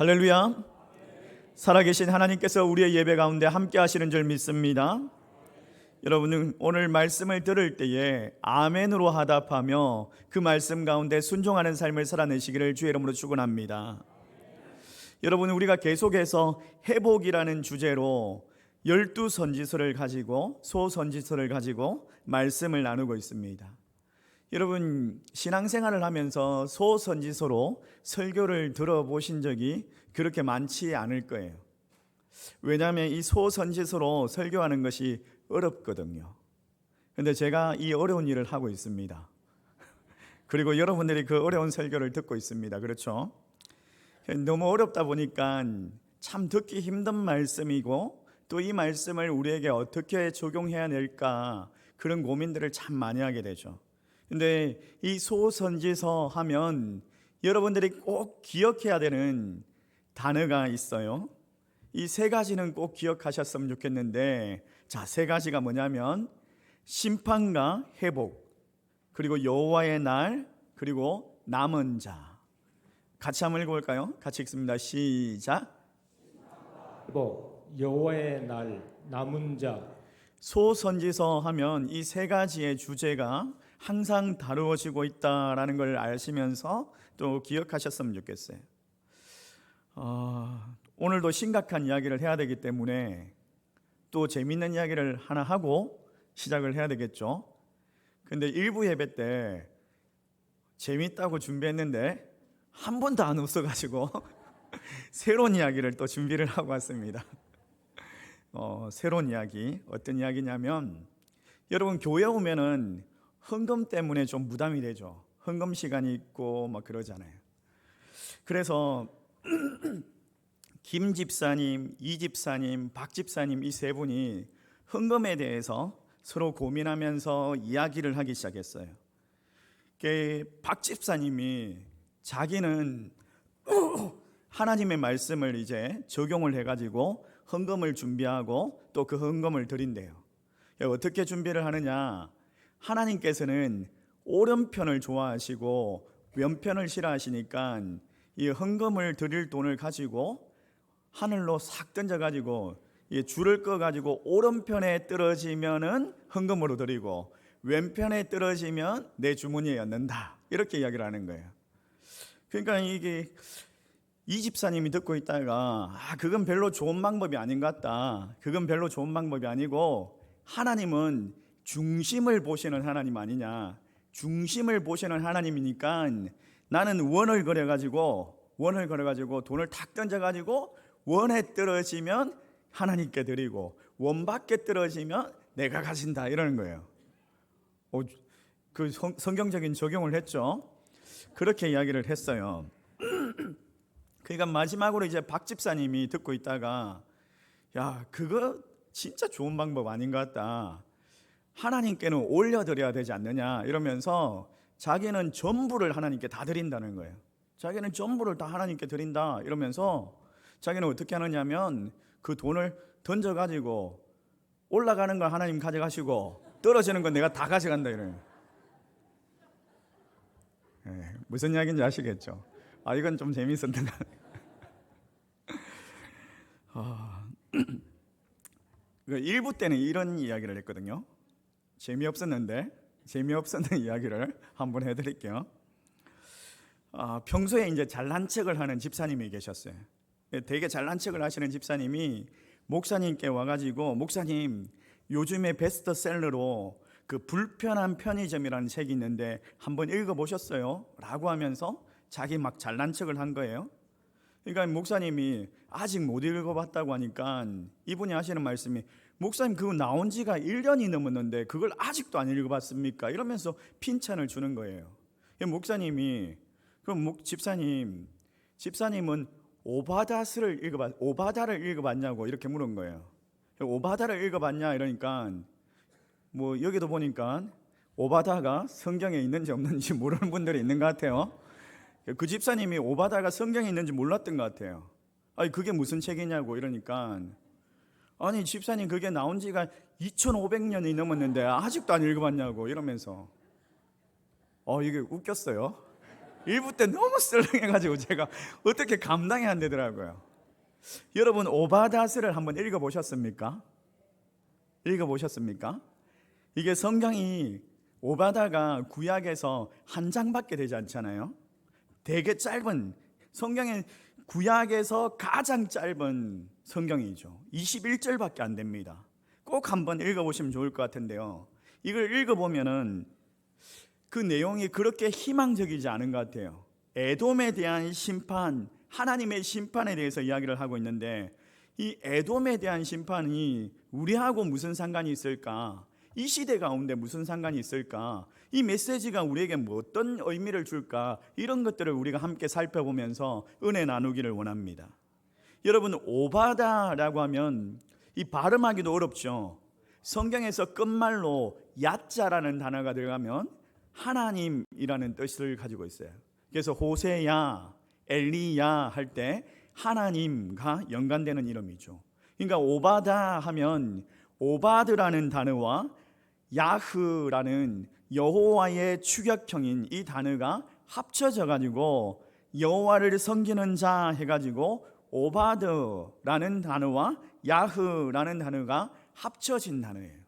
할렐루야. 살아계신 하나님께서 우리의 예배 가운데 함께 하시는 줄 믿습니다. 여러분은 오늘 말씀을 들을 때에 아멘으로 하답하며 그 말씀 가운데 순종하는 삶을 살아내시기를 주의 이름으로 축원합니다. 여러분, 우리가 계속해서 회복이라는 주제로 12선지서를 가지고 소선지서를 가지고 말씀을 나누고 있습니다. 여러분, 신앙생활을 하면서 소선지서로 설교를 들어보신 적이 그렇게 많지 않을 거예요. 왜냐하면 이 소선지서로 설교하는 것이 어렵거든요. 그런데 제가 이 어려운 일을 하고 있습니다. 그리고 여러분들이 그 어려운 설교를 듣고 있습니다. 그렇죠? 너무 어렵다 보니까 참 듣기 힘든 말씀이고, 또 이 말씀을 우리에게 어떻게 적용해야 될까, 그런 고민들을 참 많이 하게 되죠. 근데 이 소선지서 하면 여러분들이 꼭 기억해야 되는 단어가 있어요. 이 세 가지는 꼭 기억하셨으면 좋겠는데, 자, 세 가지가 뭐냐면 심판과 회복, 그리고 여호와의 날, 그리고 남은 자. 같이 한번 읽어볼까요? 같이 읽습니다. 시작. 회복, 여호와의 날, 남은 자. 소선지서 하면 이 세 가지의 주제가 항상 다루어지고 있다라는 걸 아시면서 또 기억하셨으면 좋겠어요. 오늘도 심각한 이야기를 해야 되기 때문에 또 재밌는 이야기를 하나 하고 시작을 해야 되겠죠. 근데 일부 예배 때 재밌다고 준비했는데 한 번도 안 웃어가지고 새로운 이야기를 또 준비를 하고 왔습니다. 새로운 이야기, 어떤 이야기냐면, 여러분, 교회 오면은 헌금 때문에 좀 부담이 되죠. 헌금 시간이 있고 막 그러잖아요. 그래서 김 집사님, 이 집사님, 박 집사님, 이 세 분이 헌금에 대해서 서로 고민하면서 이야기를 하기 시작했어요. 박 집사님이 자기는 하나님의 말씀을 이제 적용을 해가지고 헌금을 준비하고 또 그 헌금을 드린대요. 어떻게 준비를 하느냐? 하나님께서는 오른편을 좋아하시고 왼편을 싫어하시니까 이 헌금을 드릴 돈을 가지고 하늘로 싹 던져가지고 줄을 꺼가지고 오른편에 떨어지면은 헌금으로 드리고 왼편에 떨어지면 내 주머니에 얹는다, 이렇게 이야기를 하는 거예요. 그러니까 이게 이 집사님이 듣고 있다가 그건 별로 좋은 방법이 아닌 것 같다. 그건 별로 좋은 방법이 아니고 하나님은 중심을 보시는 하나님 아니냐. 중심을 보시는 하나님이니까 나는 원을 그려가지고 돈을 탁 던져가지고 원에 떨어지면 하나님께 드리고 원 밖에 떨어지면 내가 가진다, 이러는 거예요. 그 성경적인 적용을 했죠. 그렇게 이야기를 했어요. 그러니까 마지막으로 이제 박 집사님이 듣고 있다가, 야, 그거 진짜 좋은 방법 아닌 것 같다. 하나님께는 올려드려야 되지 않느냐, 이러면서 자기는 전부를 하나님께 다 드린다는 거예요. 자기는 전부를 다 하나님께 드린다 이러면서 자기는 어떻게 하느냐면 그 돈을 던져가지고 올라가는 걸 하나님 가져가시고 떨어지는 건 내가 다 가져간다, 이래요. 무슨 이야기인지 아시겠죠? 이건 좀 재밌었던 것 같아요. 1부 때는 이런 이야기를 했거든요. 재미없었는 이야기를 한번 해드릴게요. 평소에 이제 잘난 척을 하는 집사님이 계셨어요. 되게 잘난 척을 하시는 집사님이 목사님께 와가지고, 목사님, 요즘에 베스트셀러로 그 불편한 편의점이라는 책이 있는데 한번 읽어보셨어요? 라고 하면서 자기 막 잘난 척을 한 거예요. 그러니까 목사님이 아직 못 읽어봤다고 하니까 이분이 하시는 말씀이, 목사님, 그거 나온 지가 1년이 넘었는데 그걸 아직도 안 읽어봤습니까? 이러면서 핀찬을 주는 거예요. 목사님이, 그럼 집사님은 오바다를 읽어봤냐고 이렇게 물은 거예요. 오바다를 읽어봤냐 이러니까, 뭐 여기도 보니까 오바다가 성경에 있는지 없는지 모르는 분들이 있는 것 같아요. 그 집사님이 오바다가 성경에 있는지 몰랐던 것 같아요. 그게 무슨 책이냐고 이러니까, 아니 집사님, 그게 나온 지가 2500년이 넘었는데 아직도 안 읽어봤냐고 이러면서 이게 웃겼어요. 1부 때 너무 썰렁해가지고 제가 어떻게 감당이 안 되더라고요. 여러분, 오바닷을 한번 읽어보셨습니까? 읽어보셨습니까? 이게 성경이 오바다가 구약에서 한 장밖에 되지 않잖아요. 되게 짧은, 성경의 구약에서 가장 짧은 성경이죠. 21절밖에 안 됩니다. 꼭 한번 읽어보시면 좋을 것 같은데요, 이걸 읽어보면은 그 내용이 그렇게 희망적이지 않은 것 같아요. 에돔에 대한 심판, 하나님의 심판에 대해서 이야기를 하고 있는데, 이 에돔에 대한 심판이 우리하고 무슨 상관이 있을까? 이 시대 가운데 무슨 상관이 있을까? 이 메시지가 우리에게 뭐 어떤 의미를 줄까? 이런 것들을 우리가 함께 살펴보면서 은혜 나누기를 원합니다. 여러분, 오바다라고 하면 이 발음하기도 어렵죠. 성경에서 끝말로 야자라는 단어가 들어가면 하나님이라는 뜻을 가지고 있어요. 그래서 호세야, 엘리야 할 때 하나님과 연관되는 이름이죠. 그러니까 오바다 하면 오바드라는 단어와 야흐라는 여호와의 추격형인 이 단어가 합쳐져 가지고 여호와를 섬기는 자 해가지고 오바드라는 단어와 야흐라는 단어가 합쳐진 단어예요.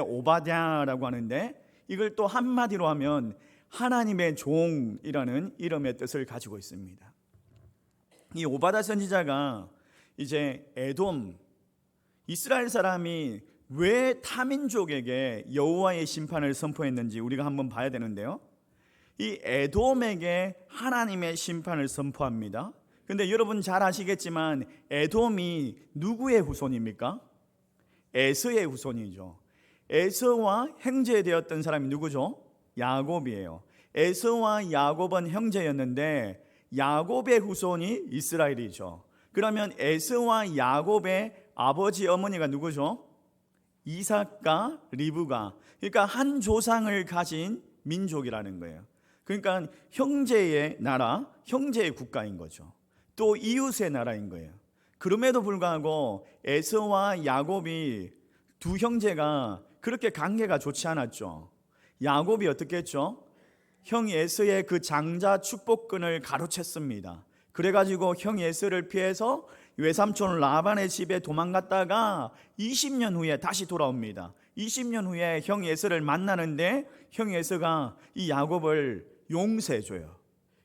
오바댜라고 하는데, 이걸 또 한마디로 하면 하나님의 종이라는 이름의 뜻을 가지고 있습니다. 이 오바다 선지자가 이제 에돔, 이스라엘 사람이 왜 타민족에게 여호와의 심판을 선포했는지 우리가 한번 봐야 되는데요, 이 에돔에게 하나님의 심판을 선포합니다. 근데 여러분 잘 아시겠지만 에돔이 누구의 후손입니까? 에서의 후손이죠. 에서와 형제되었던 사람이 누구죠? 야곱이에요. 에서와 야곱은 형제였는데 야곱의 후손이 이스라엘이죠. 그러면 에서와 야곱의 아버지 어머니가 누구죠? 이삭과 리브가. 그러니까 한 조상을 가진 민족이라는 거예요. 그러니까 형제의 나라, 형제의 국가인 거죠. 또 이웃의 나라인 거예요. 그럼에도 불구하고 에서와 야곱이 두 형제가 그렇게 관계가 좋지 않았죠. 야곱이 어떻게 했죠? 형 에서의 그 장자 축복근을 가로챘습니다. 그래가지고 형 에서를 피해서 외삼촌 라반의 집에 도망갔다가 20년 후에 다시 돌아옵니다. 20년 후에 형 에서를 만나는데 형 에서가 이 야곱을 용서해줘요.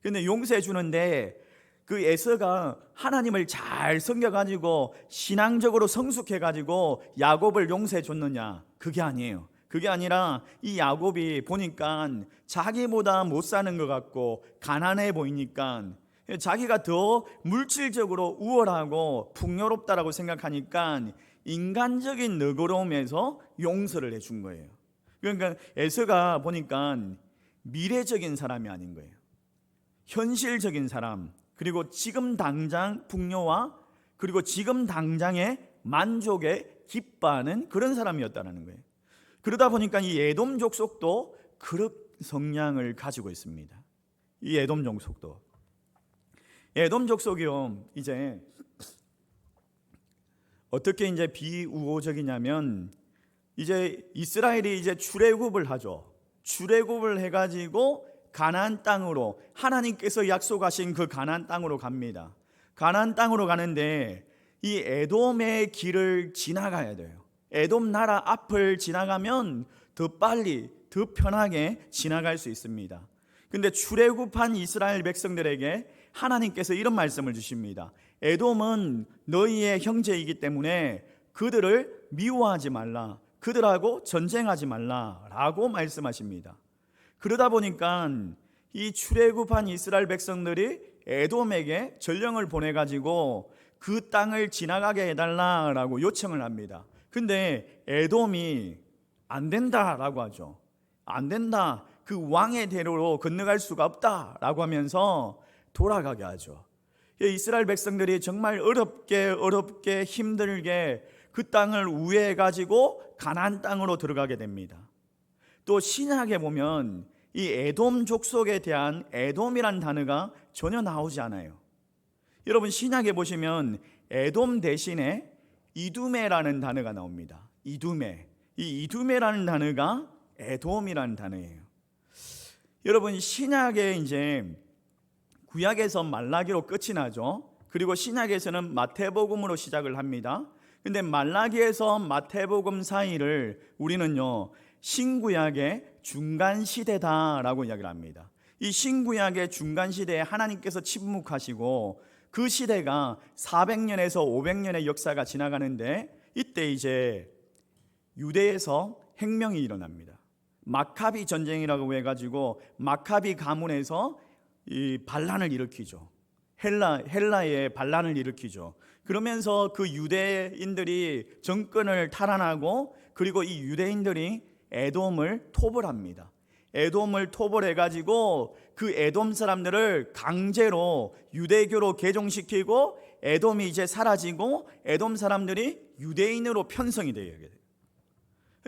근데 용서해주는데 그 에서가 하나님을 잘 섬겨가지고 신앙적으로 성숙해가지고 야곱을 용서해줬느냐? 그게 아니에요. 그게 아니라 이 야곱이 보니까 자기보다 못 사는 것 같고 가난해 보이니까, 자기가 더 물질적으로 우월하고 풍요롭다라고 생각하니까 인간적인 너그러움에서 용서를 해준 거예요. 그러니까 에서가 보니까 미래적인 사람이 아닌 거예요. 현실적인 사람, 그리고 지금 당장 풍요와 그리고 지금 당장의 만족에 기뻐하는 그런 사람이었다는 거예요. 그러다 보니까 이 에돔 족속도 그런 성향을 가지고 있습니다. 이 에돔 족속도. 에돔 족속이요, 이제 어떻게 이제 비우호적이냐면, 이제 이스라엘이 이제 출애굽을 하죠. 출애굽을 해가지고 가나안 땅으로, 하나님께서 약속하신 그 가나안 땅으로 갑니다. 가나안 땅으로 가는데 이 에돔의 길을 지나가야 돼요. 에돔 나라 앞을 지나가면 더 빨리, 더 편하게 지나갈 수 있습니다. 근데 출애굽한 이스라엘 백성들에게 하나님께서 이런 말씀을 주십니다. 에돔은 너희의 형제이기 때문에 그들을 미워하지 말라, 그들하고 전쟁하지 말라라고 말씀하십니다. 그러다 보니까 이 출애굽한 이스라엘 백성들이 에돔에게 전령을 보내가지고 그 땅을 지나가게 해달라라고 요청을 합니다. 근데 에돔이 안 된다라고 하죠. 안 된다, 그 왕의 대로로 건너갈 수가 없다라고 하면서 돌아가게 하죠. 이스라엘 백성들이 정말 어렵게 힘들게 그 땅을 우회해가지고 가나안 땅으로 들어가게 됩니다. 또 신약에 보면 이 에돔 족속에 대한 에돔이란 단어가 전혀 나오지 않아요. 여러분 신약에 보시면 에돔 대신에 이두메라는 단어가 나옵니다. 이두메. 이 이두메라는 단어가 에돔이라는 단어예요. 여러분 신약에 이제 구약에서 말라기로 끝이 나죠. 그리고 신약에서는 마태복음으로 시작을 합니다. 근데 말라기에서 마태복음 사이를 우리는요, 신구약의 중간 시대다라고 이야기를 합니다. 이 신구약의 중간 시대에 하나님께서 침묵하시고 그 시대가 400년에서 500년의 역사가 지나가는데, 이때 이제 유대에서 혁명이 일어납니다. 마카비 전쟁이라고 해가지고 마카비 가문에서 이 반란을 일으키죠. 헬라의 반란을 일으키죠. 그러면서 그 유대인들이 정권을 탈환하고, 그리고 이 유대인들이 에돔을 토벌합니다. 에돔을 토벌해가지고 그 에돔 사람들을 강제로 유대교로 개종시키고, 에돔이 이제 사라지고 에돔 사람들이 유대인으로 편성이 되게 돼요.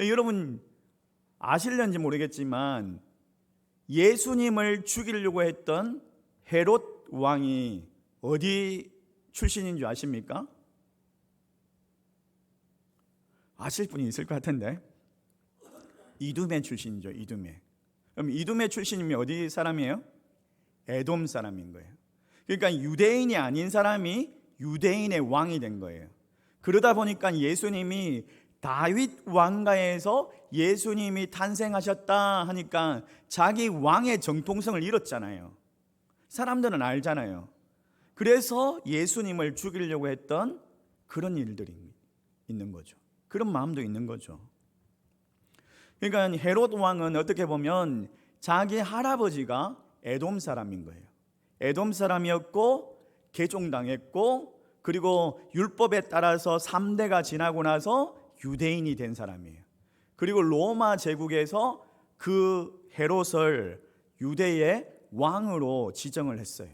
여러분 아실는지 모르겠지만 예수님을 죽이려고 했던 헤롯 왕이 어디 출신인 줄 아십니까? 아실 분이 있을 것 같은데, 이두메 출신이죠. 이두메. 그럼 이두메 출신이면 어디 사람이에요? 에돔 사람인 거예요. 그러니까 유대인이 아닌 사람이 유대인의 왕이 된 거예요. 그러다 보니까 예수님이 다윗 왕가에서 예수님이 탄생하셨다 하니까 자기 왕의 정통성을 잃었잖아요. 사람들은 알잖아요. 그래서 예수님을 죽이려고 했던 그런 일들이 있는 거죠. 그런 마음도 있는 거죠. 그러니까 헤롯 왕은 어떻게 보면 자기 할아버지가 에돔 사람인 거예요. 에돔 사람이었고 개종당했고, 그리고 율법에 따라서 3대가 지나고 나서 유대인이 된 사람이에요. 그리고 로마 제국에서 그 헤롯을 유대의 왕으로 지정을 했어요.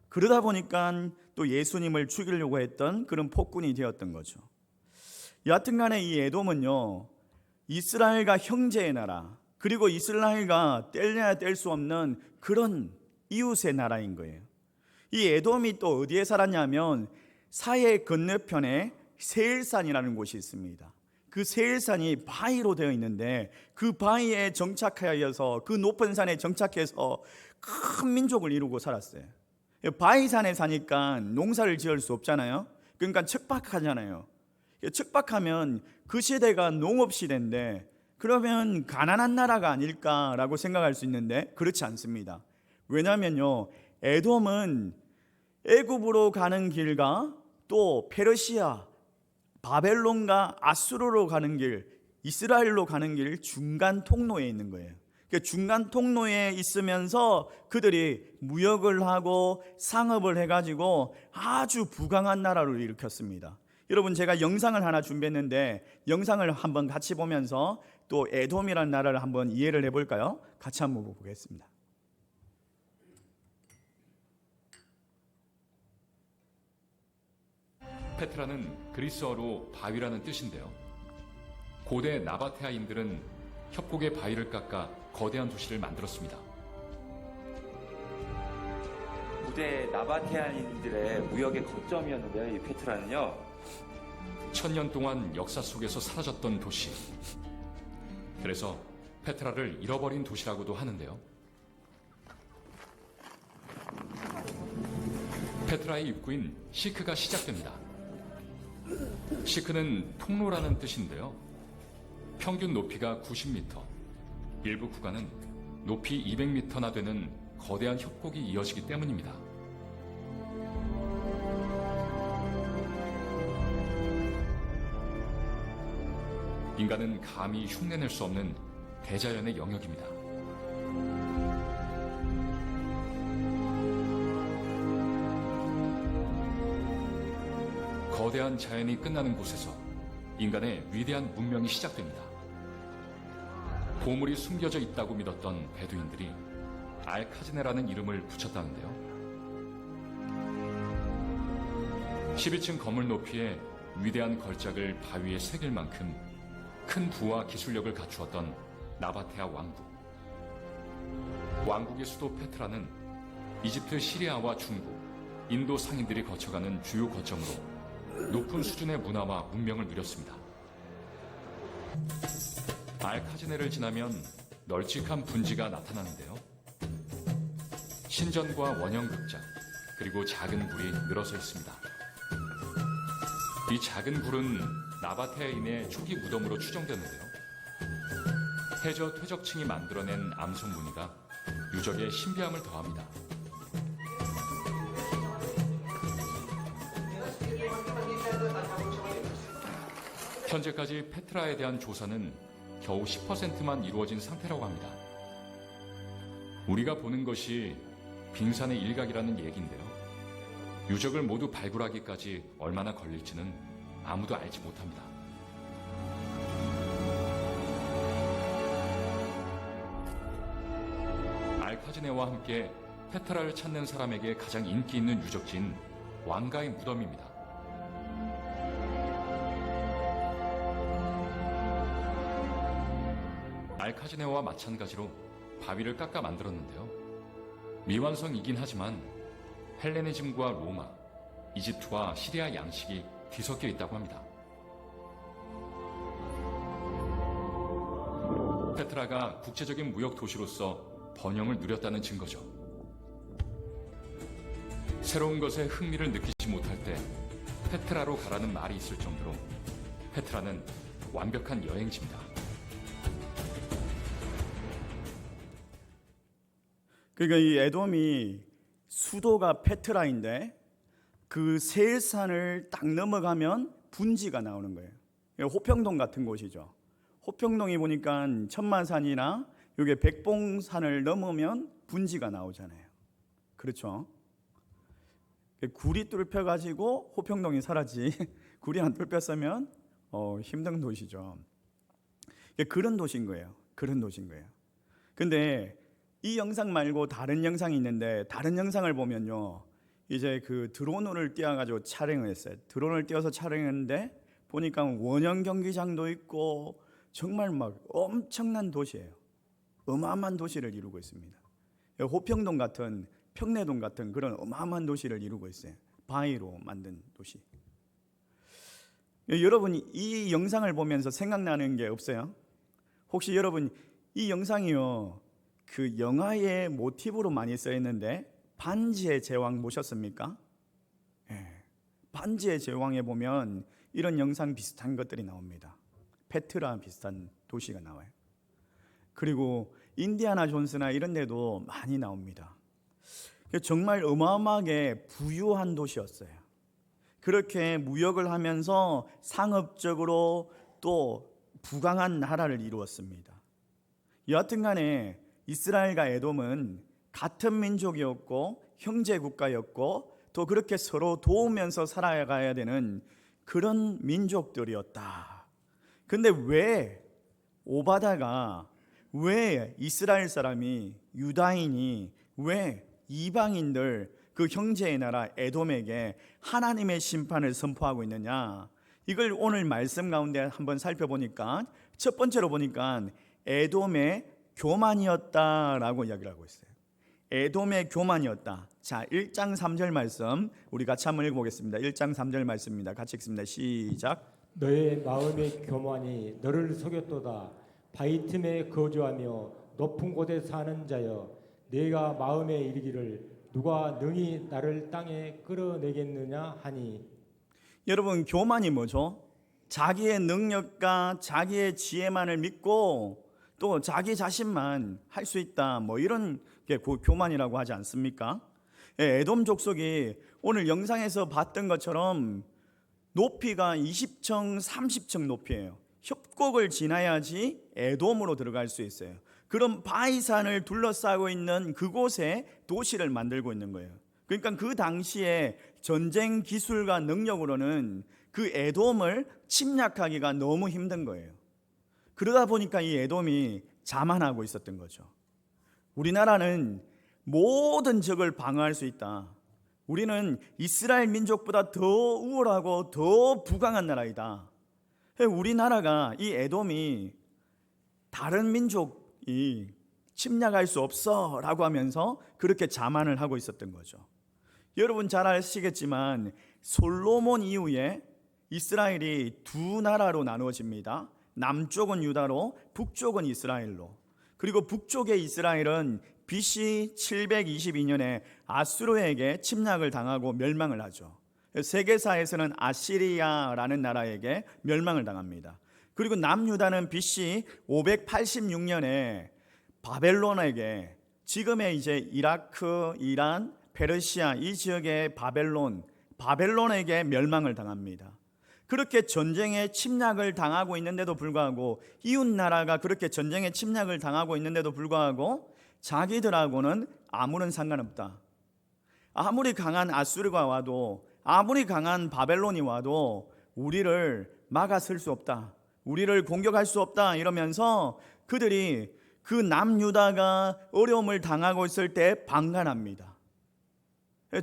그러다 보니까 또 예수님을 죽이려고 했던 그런 폭군이 되었던 거죠. 여하튼간에 이 에돔은요, 이스라엘과 형제의 나라, 그리고 이스라엘과 뗄래야 뗄 수 없는 그런 이웃의 나라인 거예요. 이 에돔이 또 어디에 살았냐면 사해 건너편에 세일산이라는 곳이 있습니다. 그 세일산이 바위로 되어 있는데 그 바위에 정착하여서, 그 높은 산에 정착해서 큰 민족을 이루고 살았어요. 바위산에 사니까 농사를 지을 수 없잖아요. 그러니까 척박하잖아요. 척박하면 그 시대가 농업시대인데 그러면 가난한 나라가 아닐까라고 생각할 수 있는데 그렇지 않습니다. 왜냐하면요, 에돔은 애굽으로 가는 길과 또 페르시아, 바벨론과 아수르로 가는 길, 이스라엘로 가는 길 중간 통로에 있는 거예요. 중간 통로에 있으면서 그들이 무역을 하고 상업을 해가지고 아주 부강한 나라를 일으켰습니다. 여러분, 제가 영상을 하나 준비했는데 영상을 한번 같이 보면서 또 에돔이라는 나라를 한번 이해를 해볼까요? 같이 한번 보겠습니다. 페트라는 그리스어로 바위라는 뜻인데요. 고대 나바테아인들은 협곡의 바위를 깎아 거대한 도시를 만들었습니다. 고대 나바테아인들의 무역의 거점이었는데요. 이 페트라는요. 1000년 동안 역사 속에서 사라졌던 도시. 그래서 페트라를 잃어버린 도시라고도 하는데요. 페트라의 입구인 시크가 시작됩니다. 시크는 통로라는 뜻인데요. 평균 높이가 90m, 일부 구간은 높이 200m나 되는 거대한 협곡이 이어지기 때문입니다. 인간은 감히 흉내낼 수 없는 대자연의 영역입니다. 거대한 자연이 끝나는 곳에서 인간의 위대한 문명이 시작됩니다. 보물이 숨겨져 있다고 믿었던 베두인들이 알카지네라는 이름을 붙였다는데요. 12층 건물 높이의 위대한 걸작을 바위에 새길 만큼 큰 부와 기술력을 갖추었던 나바테아 왕국. 왕국의 수도 페트라는 이집트, 시리아와 중국, 인도 상인들이 거쳐가는 주요 거점으로 높은 수준의 문화와 문명을 누렸습니다. 알카지네를 지나면 널찍한 분지가 나타나는데요. 신전과 원형 극장, 그리고 작은 굴이 늘어서 있습니다. 이 작은 굴은 나바테인의 초기 무덤으로 추정되는데요. 해저 퇴적층이 만들어낸 암석 무늬가 유적의 신비함을 더합니다. 현재까지 페트라에 대한 조사는 겨우 10%만 이루어진 상태라고 합니다. 우리가 보는 것이 빙산의 일각이라는 얘기인데요. 유적을 모두 발굴하기까지 얼마나 걸릴지는 아무도 알지 못합니다. 알카즈네와 함께 페트라를 찾는 사람에게 가장 인기 있는 유적지인 왕가의 무덤입니다. 알카즈네와 마찬가지로 바위를 깎아 만들었는데요. 미완성이긴 하지만 헬레니즘과 로마, 이집트와 시리아 양식이 뒤섞여 있다고 합니다. 페트라가 국제적인 무역 도시로서 번영을 누렸다는 증거죠. 새로운 것에 흥미를 느끼지 못할 때 페트라로 가라는 말이 있을 정도로 페트라는 완벽한 여행지입니다. 그러니까 이 에돔이 수도가 페트라인데 그 세일산을 딱 넘어가면 분지가 나오는 거예요. 호평동 같은 곳이죠. 호평동이 보니까 천마산이나 여기 백봉산을 넘으면 분지가 나오잖아요. 그렇죠? 굴이 뚫혀가지고 호평동이 살았지 굴이 안 뚫혔으면 힘든 도시죠. 그런 도시인 거예요. 그런 도시인 거예요. 근데 이 영상 말고 다른 영상이 있는데 다른 영상을 보면요, 이제 그 드론을 띄워가지고 촬영을 했어요. 드론을 띄워서 촬영했는데 보니까 원형 경기장도 있고 정말 막 엄청난 도시예요. 어마어마한 도시를 이루고 있습니다. 호평동 같은, 평내동 같은 그런 어마어마한 도시를 이루고 있어요. 바위로 만든 도시. 여러분 이 영상을 보면서 생각나는 게 없어요? 혹시 여러분 이 영상이요, 그 영화의 모티브로 많이 쓰였는데 반지의 제왕 보셨습니까? 예. 반지의 제왕에 보면 이런 영상 비슷한 것들이 나옵니다. 페트라 비슷한 도시가 나와요. 그리고 인디아나 존스나 이런 데도 많이 나옵니다. 정말 어마어마하게 부유한 도시였어요. 그렇게 무역을 하면서 상업적으로 또 부강한 나라를 이루었습니다. 여하튼 간에 이스라엘과 에돔은 같은 민족이었고 형제 국가였고 또 그렇게 서로 도우면서 살아가야 되는 그런 민족들이었다. 근데 왜 오바다가, 왜 이스라엘 사람이, 유다인이, 왜 이방인들 그 형제의 나라 에돔에게 하나님의 심판을 선포하고 있느냐? 이걸 오늘 말씀 가운데 한번 살펴보니까 첫 번째로 보니까 에돔의 교만이었다라고 이야기를 하고 있어요. 에돔의 교만이었다. 자, 1장 3절 말씀 우리 같이 한번 읽어보겠습니다. 1장 3절 말씀입니다. 같이 읽습니다. 시작. 너의 마음의 교만이 너를 속였도다. 바위 틈에 거주하며 높은 곳에 사는 자여, 내가 마음에 이르기를 누가 능히 나를 땅에 끌어내겠느냐 하니. 여러분, 교만이 뭐죠? 자기의 능력과 자기의 지혜만을 믿고 또 자기 자신만 할 수 있다, 뭐 이런 게 교만이라고 하지 않습니까? 에돔 족속이 오늘 영상에서 봤던 것처럼 높이가 20층, 30층 높이에요. 협곡을 지나야지 에돔으로 들어갈 수 있어요. 그럼 바위산을 둘러싸고 있는 그곳에 도시를 만들고 있는 거예요. 그러니까 그 당시에 전쟁 기술과 능력으로는 그 에돔을 침략하기가 너무 힘든 거예요. 그러다 보니까 이 에돔이 자만하고 있었던 거죠. 우리나라는 모든 적을 방어할 수 있다. 우리는 이스라엘 민족보다 더 우월하고 더 부강한 나라이다. 우리나라가, 이 에돔이 다른 민족이 침략할 수 없어 라고 하면서 그렇게 자만을 하고 있었던 거죠. 여러분 잘 아시겠지만 솔로몬 이후에 이스라엘이 두 나라로 나누어집니다. 남쪽은 유다로 북쪽은 이스라엘로. 그리고 북쪽의 이스라엘은 BC 722년에 아수르에게 침략을 당하고 멸망을 하죠. 세계사에서는 아시리아라는 나라에게 멸망을 당합니다. 그리고 남유다는 BC 586년에 바벨론에게, 지금의 이제 이라크, 이란, 페르시아 이 지역의 바벨론에게 멸망을 당합니다. 그렇게 전쟁에 침략을 당하고 있는데도 불구하고, 이웃 나라가 그렇게 전쟁에 침략을 당하고 있는데도 불구하고 자기들하고는 아무런 상관없다. 아무리 강한 아수르가 와도, 아무리 강한 바벨론이 와도 우리를 막아설 수 없다, 우리를 공격할 수 없다 이러면서 그들이 그 남유다가 어려움을 당하고 있을 때 방관합니다.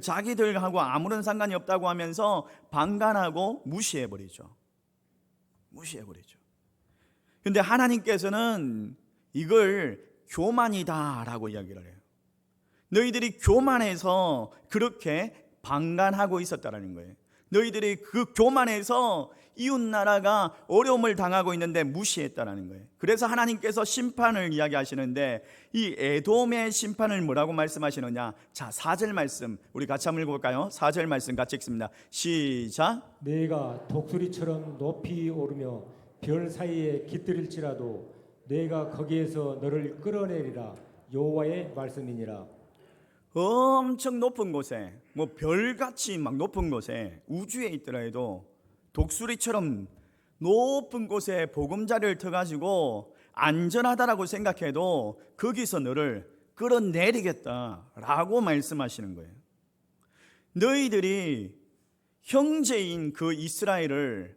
자기들하고 아무런 상관이 없다고 하면서 방관하고 무시해버리죠. 그런데 하나님께서는 이걸 교만이다라고 이야기를 해요. 너희들이 교만해서 그렇게 방관하고 있었다라는 거예요. 너희들이 그 교만해서 이웃 나라가 어려움을 당하고 있는데 무시했다라는 거예요. 그래서 하나님께서 심판을 이야기하시는데, 이 에돔의 심판을 뭐라고 말씀하시느냐? 자, 4절 말씀 우리 같이 한번 읽어볼까요? 4절 말씀 같이 읽습니다. 시작. 내가 독수리처럼 높이 오르며 별 사이에 깃들일지라도 내가 거기에서 너를 끌어내리라. 여호와의 말씀이니라. 엄청 높은 곳에, 뭐 별같이 막 높은 곳에, 우주에 있더라도 독수리처럼 높은 곳에 보금자리를 터가지고 안전하다라고 생각해도 거기서 너를 끌어내리겠다라고 말씀하시는 거예요. 너희들이 형제인 그 이스라엘을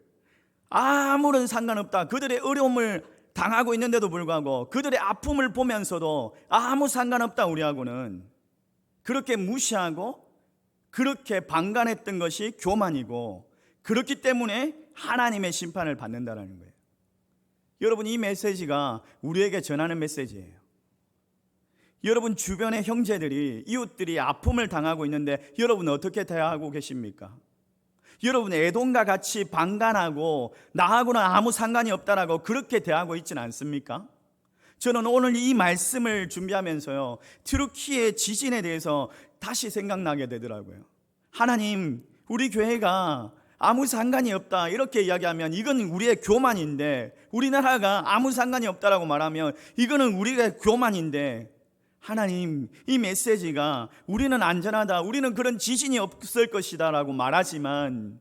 아무런 상관없다, 그들의 어려움을 당하고 있는데도 불구하고, 그들의 아픔을 보면서도 아무 상관없다 우리하고는, 그렇게 무시하고 그렇게 방관했던 것이 교만이고, 그렇기 때문에 하나님의 심판을 받는다는 거예요. 여러분, 이 메시지가 우리에게 전하는 메시지예요. 여러분 주변의 형제들이, 이웃들이 아픔을 당하고 있는데 여러분 어떻게 대하고 계십니까? 여러분 에돔과 같이 방관하고 나하고는 아무 상관이 없다라고 그렇게 대하고 있지는 않습니까? 저는 오늘 이 말씀을 준비하면서요, 튀르키예 지진에 대해서 다시 생각나게 되더라고요. 하나님, 우리 교회가 아무 상관이 없다 이렇게 이야기하면 이건 우리의 교만인데, 우리나라가 아무 상관이 없다라고 말하면 이거는 우리의 교만인데, 하나님, 이 메시지가 우리는 안전하다, 우리는 그런 지진이 없을 것이다 라고 말하지만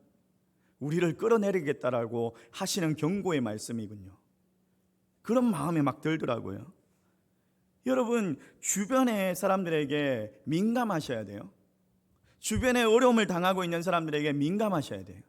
우리를 끌어내리겠다라고 하시는 경고의 말씀이군요. 그런 마음이 막 들더라고요. 여러분, 주변의 사람들에게 민감하셔야 돼요. 주변에 어려움을 당하고 있는 사람들에게 민감하셔야 돼요.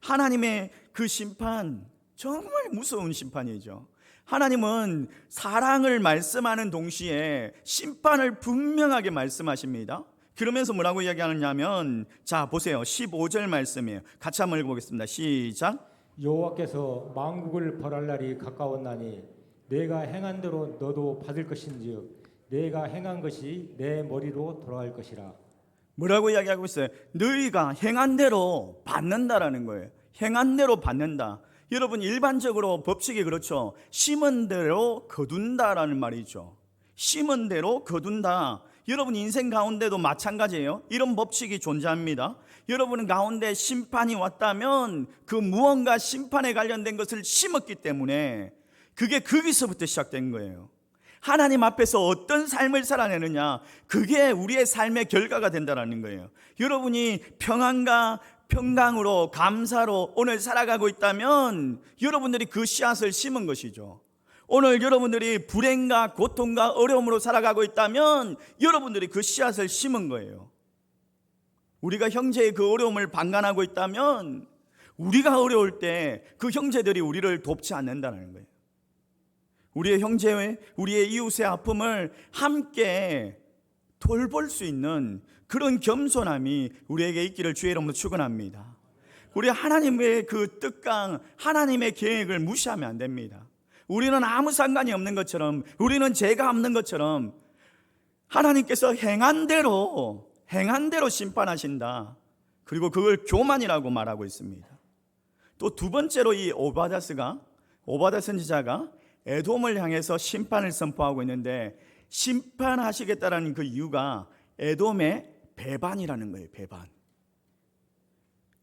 하나님의 그 심판, 정말 무서운 심판이죠. 하나님은 사랑을 말씀하는 동시에 심판을 분명하게 말씀하십니다. 그러면서 뭐라고 이야기하느냐면, 자 보세요, 15절 말씀이에요. 같이 한번 읽어보겠습니다. 시작. 여호와께서 만국을 벌할 날이 가까웠나니 내가 행한 대로 너도 받을 것인즉 내가 행한 것이 내 머리로 돌아갈 것이라. 뭐라고 이야기하고 있어요? 너희가 행한 대로 받는다라는 거예요. 행한 대로 받는다. 여러분, 일반적으로 법칙이 그렇죠. 심은 대로 거둔다라는 말이죠. 심은 대로 거둔다. 여러분 인생 가운데도 마찬가지예요. 이런 법칙이 존재합니다. 여러분 가운데 심판이 왔다면 그 무언가 심판에 관련된 것을 심었기 때문에 그게 거기서부터 시작된 거예요. 하나님 앞에서 어떤 삶을 살아내느냐, 그게 우리의 삶의 결과가 된다는 거예요. 여러분이 평안과 평강으로 감사로 오늘 살아가고 있다면 여러분들이 그 씨앗을 심은 것이죠. 오늘 여러분들이 불행과 고통과 어려움으로 살아가고 있다면 여러분들이 그 씨앗을 심은 거예요. 우리가 형제의 그 어려움을 방관하고 있다면 우리가 어려울 때 그 형제들이 우리를 돕지 않는다는 거예요. 우리의 형제의, 우리의 이웃의 아픔을 함께 돌볼 수 있는 그런 겸손함이 우리에게 있기를 주의 이름으로 축원합니다. 우리 하나님의 그 뜻강, 하나님의 계획을 무시하면 안 됩니다. 우리는 아무 상관이 없는 것처럼, 우리는 죄가 없는 것처럼 하나님께서 행한 대로 심판하신다. 그리고 그걸 교만이라고 말하고 있습니다. 또 두 번째로 이 오바댜 선지자가 에돔을 향해서 심판을 선포하고 있는데, 심판하시겠다라는 그 이유가 에돔의 배반이라는 거예요. 배반.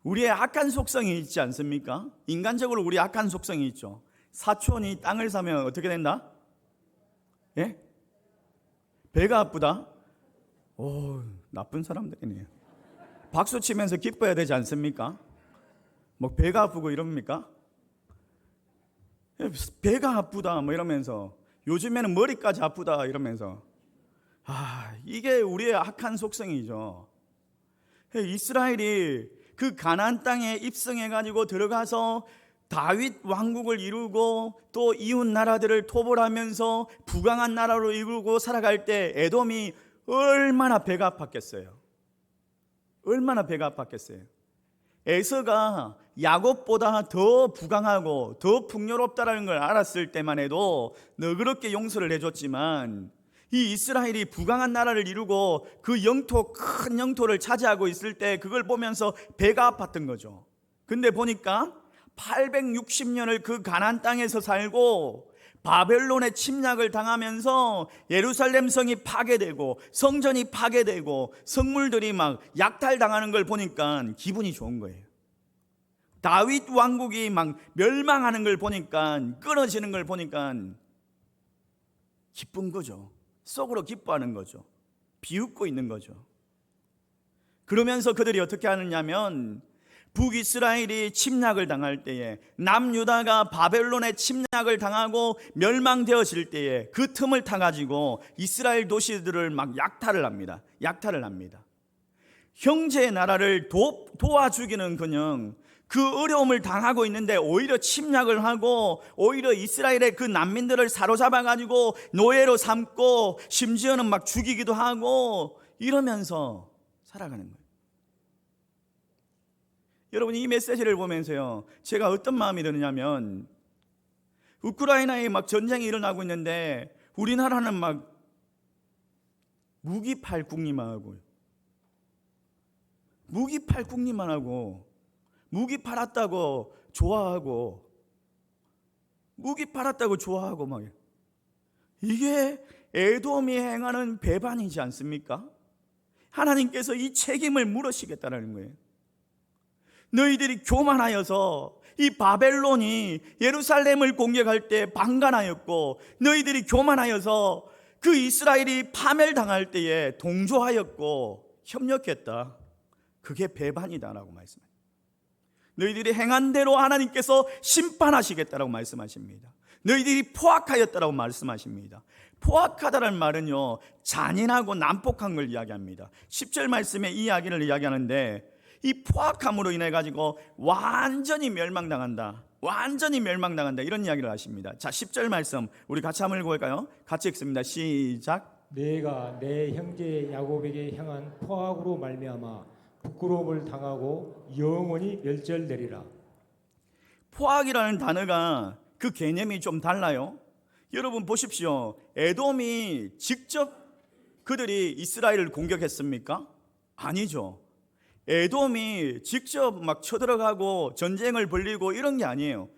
우리의 악한 속성이 있지 않습니까? 인간적으로 우리 악한 속성이 있죠. 사촌이 땅을 사면 어떻게 된다? 예? 배가 아프다? 오, 나쁜 사람들이네요. 박수 치면서 기뻐야 되지 않습니까? 뭐 배가 아프고 이럽니까? 배가 아프다 뭐 이러면서, 요즘에는 머리까지 아프다 이러면서, 이게 우리의 악한 속성이죠. 이스라엘이 그 가나안 땅에 입성해 가지고 들어가서 다윗 왕국을 이루고 또 이웃 나라들을 토벌하면서 부강한 나라로 이루고 살아갈 때 에돔이 얼마나 배가 아팠겠어요. 얼마나 배가 아팠겠어요. 에서가 야곱보다 더 부강하고 더 풍요롭다라는 걸 알았을 때만 해도 너그럽게 용서를 해줬지만, 이 이스라엘이 부강한 나라를 이루고 그 영토, 큰 영토를 차지하고 있을 때 그걸 보면서 배가 아팠던 거죠. 근데 보니까 860년을 그 가나안 땅에서 살고 바벨론의 침략을 당하면서 예루살렘 성이 파괴되고 성전이 파괴되고 성물들이 막 약탈당하는 걸 보니까 기분이 좋은 거예요. 다윗 왕국이 막 멸망하는 걸 보니까, 끊어지는 걸 보니까 기쁜 거죠. 속으로 기뻐하는 거죠. 비웃고 있는 거죠. 그러면서 그들이 어떻게 하느냐면, 북이스라엘이 침략을 당할 때에, 남유다가 바벨론의 침략을 당하고 멸망되어질 때에 그 틈을 타가지고 이스라엘 도시들을 막 약탈을 합니다. 형제의 나라를 도와주기는 그냥 그 어려움을 당하고 있는데 오히려 침략을 하고, 오히려 이스라엘의 그 난민들을 사로잡아 가지고 노예로 삼고, 심지어는 막 죽이기도 하고 이러면서 살아가는 거예요. 여러분, 이 메시지를 보면서요, 제가 어떤 마음이 드느냐면, 우크라이나에 막 전쟁이 일어나고 있는데 우리나라는 막 무기 팔 국리만 하고요. 무기 팔 국리만 하고, 무기 팔았다고 좋아하고, 무기 팔았다고 좋아하고 막, 이게 에돔이 행하는 배반이지 않습니까? 하나님께서 이 책임을 물으시겠다는 거예요. 너희들이 교만하여서 이 바벨론이 예루살렘을 공격할 때 방관하였고, 너희들이 교만하여서 그 이스라엘이 파멸당할 때에 동조하였고 협력했다. 그게 배반이다라고 말씀합니다. 너희들이 행한 대로 하나님께서 심판하시겠다라고 말씀하십니다. 너희들이 포악하였다라고 말씀하십니다. 포악하다라는 말은요, 잔인하고 난폭한 걸 이야기합니다. 10절 말씀에 이 이야기를 이야기하는데, 이 포악함으로 인해 가지고 완전히 멸망당한다, 이런 이야기를 하십니다. 자, 10절 말씀 우리 같이 한번 읽어볼까요? 같이 읽습니다. 시작. 내가 내 형제 야곱에게 향한 포악으로 말미암아 부끄러움을 당하고 영원히 멸절되리라. 포악이라는 단어가 그 개념이 좀 달라요. 여러분 보십시오. 에돔이 직접 그들이 이스라엘을 공격했습니까? 아니죠. 에돔이 직접 막 쳐들어가고 전쟁을 벌리고 이런 게 아니에요.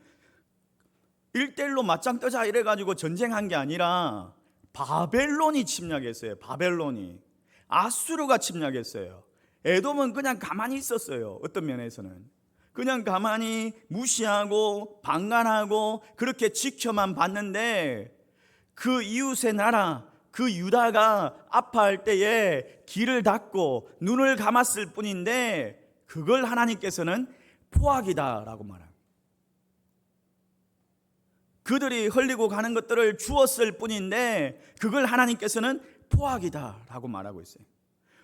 1대1로 맞짱 뜨자 이래가지고 전쟁한 게 아니라 바벨론이 침략했어요. 바벨론이, 아수르가 침략했어요. 에돔은 그냥 가만히 있었어요. 어떤 면에서는 그냥 가만히 무시하고 방관하고 그렇게 지켜만 봤는데, 그 이웃의 나라, 그 유다가 아파할 때에 귀를 닫고 눈을 감았을 뿐인데, 그걸 하나님께서는 포악이다라고 말합니다. 그들이 흘리고 가는 것들을 주었을 뿐인데 그걸 하나님께서는 포악이다라고 말하고 있어요.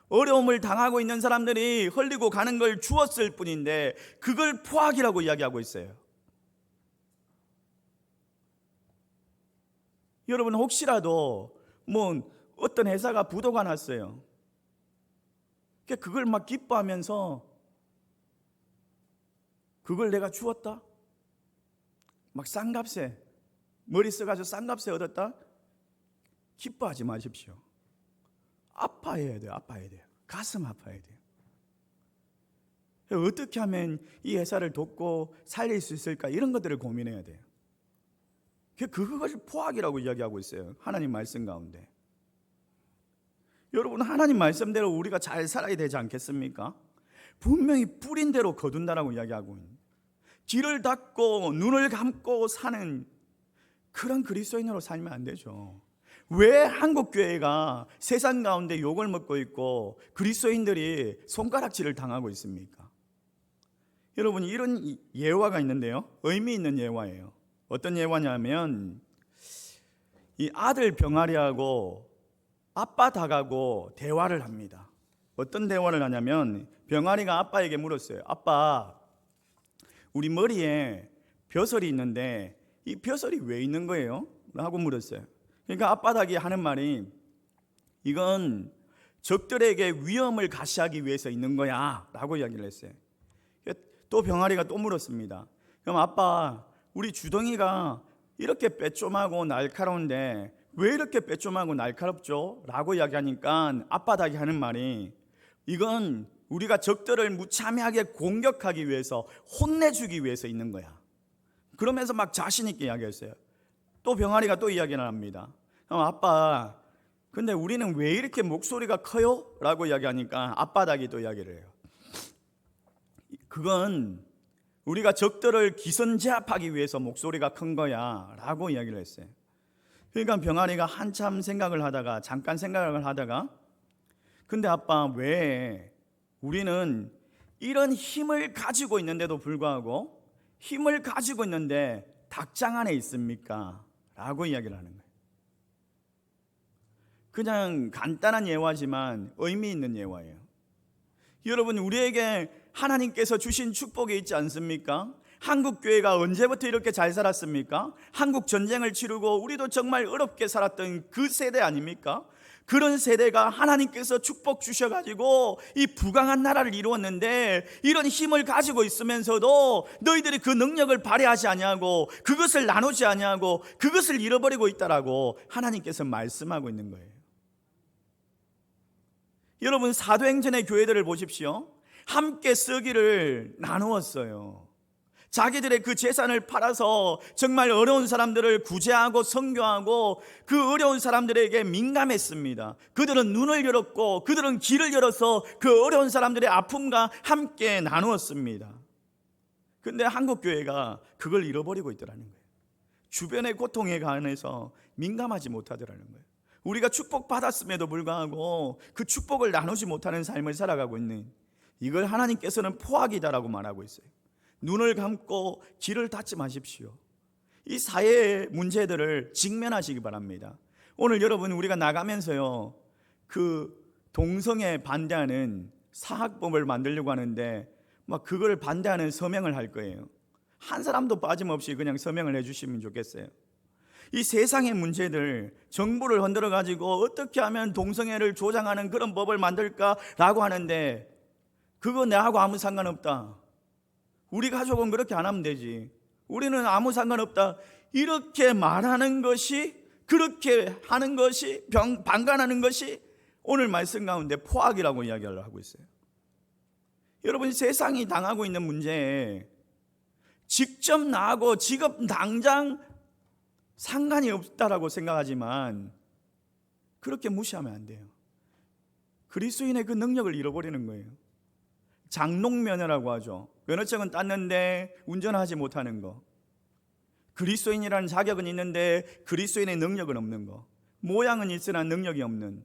어려움을 당하고 있는 사람들이 흘리고 가는 걸 주었을 뿐인데 그걸 포악이라고 이야기하고 있어요. 여러분, 혹시라도 뭐 어떤 회사가 부도가 났어요. 그걸 막 기뻐하면서 그걸 내가 주었다? 막 싼값에, 머리 써가지고 싼값에 얻었다? 기뻐하지 마십시오. 아파해야 돼요. 가슴 아파야 돼요. 어떻게 하면 이 회사를 돕고 살릴 수 있을까? 이런 것들을 고민해야 돼요. 그것을 포악이라고 이야기하고 있어요. 하나님 말씀 가운데. 여러분, 하나님 말씀대로 우리가 잘 살아야 되지 않겠습니까? 분명히 뿌린 대로 거둔다라고 이야기하고 있는, 귀를 닫고 눈을 감고 사는 그런 그리스도인으로 살면 안 되죠. 왜 한국교회가 세상 가운데 욕을 먹고 있고 그리스도인들이 손가락질을 당하고 있습니까? 여러분, 이런 예화가 있는데요, 의미 있는 예화예요. 어떤 예화냐면, 이 아들 병아리하고 아빠 닭하고 대화를 합니다. 어떤 대화를 하냐면, 병아리가 아빠에게 물었어요. 아빠, 우리 머리에 벼슬이 있는데 이 벼슬이 왜 있는 거예요? 라고 물었어요. 그러니까 아빠 닭이 하는 말이, 이건 적들에게 위험을 가시하기 위해서 있는 거야 라고 이야기를 했어요. 또 병아리가 또 물었습니다. 그럼 아빠, 우리 주둥이가 이렇게 빼쫌하고 날카로운데 왜 이렇게 빼쫌하고 날카롭죠? 라고 이야기하니까 아빠 닭이 하는 말이, 이건 우리가 적들을 무참하게 공격하기 위해서, 혼내주기 위해서 있는 거야. 그러면서 막 자신 있게 이야기했어요. 또 병아리가 또 이야기를 합니다. 아빠, 근데 우리는 왜 이렇게 목소리가 커요? 라고 이야기하니까 아빠 닭이 또 이야기를 해요. 그건 우리가 적들을 기선제압하기 위해서 목소리가 큰 거야 라고 이야기를 했어요. 그러니까 병아리가 한참 생각을 하다가, 잠깐 생각을 하다가, 근데 아빠, 왜 우리는 이런 힘을 가지고 있는데도 불구하고, 힘을 가지고 있는데 닭장 안에 있습니까? 라고 이야기를 하는 거예요. 그냥 간단한 예화지만 의미 있는 예화예요. 여러분, 우리에게 하나님께서 주신 축복이 있지 않습니까? 한국교회가 언제부터 이렇게 잘 살았습니까? 한국 전쟁을 치르고 우리도 정말 어렵게 살았던 그 세대 아닙니까? 그런 세대가 하나님께서 축복 주셔가지고 이 부강한 나라를 이루었는데, 이런 힘을 가지고 있으면서도 너희들이 그 능력을 발휘하지 아니하고 그것을 나누지 아니하고 그것을 잃어버리고 있다라고 하나님께서 말씀하고 있는 거예요. 여러분, 사도행전의 교회들을 보십시오. 함께 쓰기를 나누었어요. 자기들의 그 재산을 팔아서 정말 어려운 사람들을 구제하고 선교하고 그 어려운 사람들에게 민감했습니다. 그들은 눈을 열었고 그들은 귀를 열어서 그 어려운 사람들의 아픔과 함께 나누었습니다. 근데 한국교회가 그걸 잃어버리고 있더라는 거예요. 주변의 고통에 관해서 민감하지 못하더라는 거예요. 우리가 축복받았음에도 불구하고 그 축복을 나누지 못하는 삶을 살아가고 있는, 이걸 하나님께서는 포악이다라고 말하고 있어요. 눈을 감고 귀를 닫지 마십시오. 이 사회의 문제들을 직면하시기 바랍니다. 오늘 여러분, 우리가 나가면서요, 그 동성애 반대하는 사학법을 만들려고 하는데 막 그걸 반대하는 서명을 할 거예요. 한 사람도 빠짐없이 그냥 서명을 해주시면 좋겠어요. 이 세상의 문제들, 정부를 흔들어 가지고 어떻게 하면 동성애를 조장하는 그런 법을 만들까라고 하는데, 그거 내하고 아무 상관없다. 우리 가족은 그렇게 안 하면 되지. 우리는 아무 상관없다. 이렇게 말하는 것이, 그렇게 하는 것이, 방관하는 것이 오늘 말씀 가운데 포악이라고 이야기를 하고 있어요. 여러분, 세상이 당하고 있는 문제에 직접 나하고 지금 당장 상관이 없다라고 생각하지만 그렇게 무시하면 안 돼요. 그리스도인의 그 능력을 잃어버리는 거예요. 장롱면허라고 하죠. 면허증은 땄는데 운전하지 못하는 거. 그리스도인이라는 자격은 있는데 그리스도인의 능력은 없는 거. 모양은 있으나 능력이 없는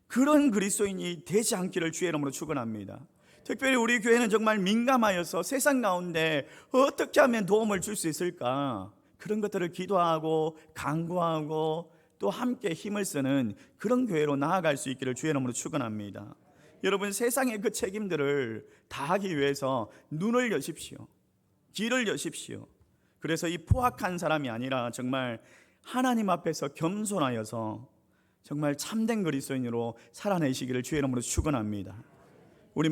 그런 그리스도인이 되지 않기를 주의 이름으로 축원합니다. 특별히 우리 교회는 정말 민감하여서 세상 가운데 어떻게 하면 도움을 줄 수 있을까, 그런 것들을 기도하고 간구하고 또 함께 힘을 쓰는 그런 교회로 나아갈 수 있기를 주의 이름으로 축원합니다. 여러분, 세상의 그 책임들을 다하기 위해서 눈을 여십시오. 귀를 여십시오. 그래서 이 포악한 사람이 아니라 정말 하나님 앞에서 겸손하여서 정말 참된 그리스도인으로 살아내시기를 주의 이름으로 축원합니다. 우리